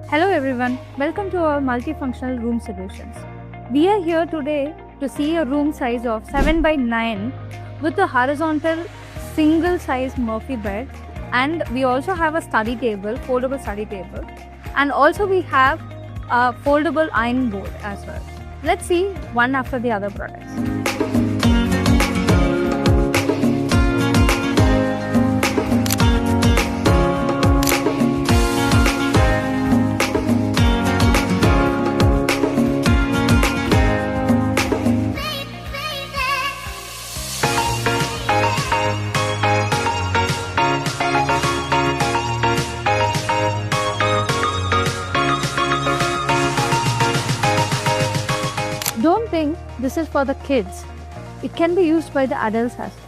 Hello everyone, welcome to our multifunctional room solutions. We are here today to see a room size of 7 by 9 with a horizontal single size Murphy bed, and we also have a study table, foldable study table, and also we have a foldable iron board as well. Let's see one after the other products. Don't think this is for the kids. It can be used by the adults as well.